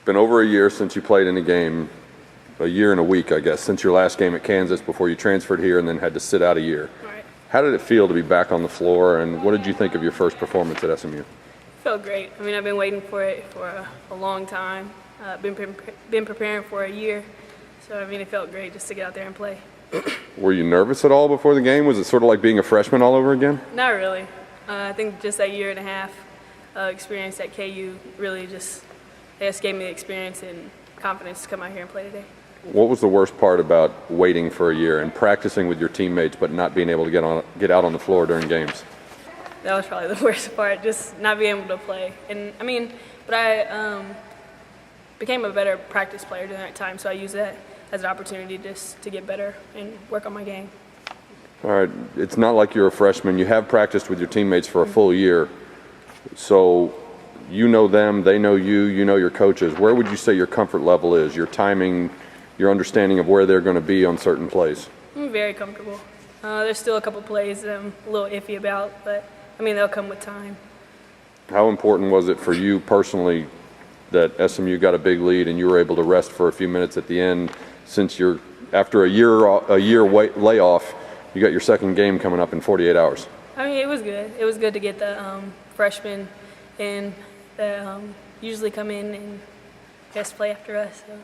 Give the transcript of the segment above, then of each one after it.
Been over a year since you played in a game, a year and a week, I guess, since your last game at Kansas before you transferred here and then had to sit out a year. Right. How did it feel to be back on the floor, and what did you think of your first performance at SMU? Felt great. I mean, I've been waiting for it for a long time. Been preparing for a year, so I mean, it felt great just to get out there and play. Were you nervous at all before the game? Was it sort of like being a freshman all over again? Not really. I think just that year and a half experience at KU really just, I guess, gave me the experience and confidence to come out here and play today. What was the worst part about waiting for a year and practicing with your teammates but not being able to get out on the floor during games? That was probably the worst part, just not being able to play. And I mean, but I became a better practice player during that time, so I used that as an opportunity just to get better and work on my game. All right, it's not like you're a freshman. You have practiced with your teammates for a full year, so you know them, they know you, you know your coaches. Where would you say your comfort level is, your timing, your understanding of where they're going to be on certain plays? I'm very comfortable. There's still a couple plays that I'm a little iffy about, but I mean, they'll come with time. How important was it for you personally that SMU got a big lead and you were able to rest for a few minutes at the end, since you're after a year layoff, you got your second game coming up in 48 hours? I mean, it was good. It was good to get the freshmen in that usually come in and just play after us. So.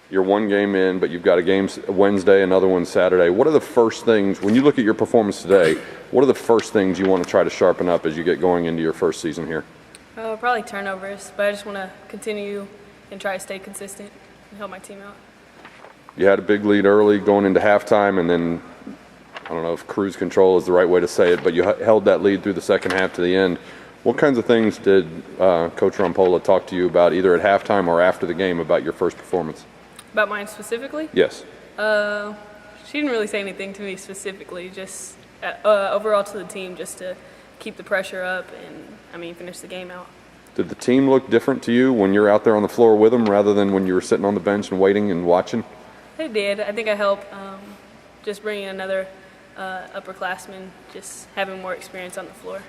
You're one game in, but you've got a game Wednesday, another one Saturday. What are the first things, when you look at your performance today, what are the first things you want to try to sharpen up as you get going into your first season here? Probably turnovers, but I just want to continue and try to stay consistent and help my team out. You had a big lead early going into halftime, and then, I don't know if cruise control is the right way to say it, but you held that lead through the second half to the end. What kinds of things did Coach Rampola talk to you about either at halftime or after the game about your first performance? About mine specifically? Yes. She didn't really say anything to me specifically, just overall to the team, just to keep the pressure up and, I mean, finish the game out. Did the team look different to you when you're out there on the floor with them rather than when you were sitting on the bench and waiting and watching? They did. I think I helped just bringing another upperclassman, just having more experience on the floor.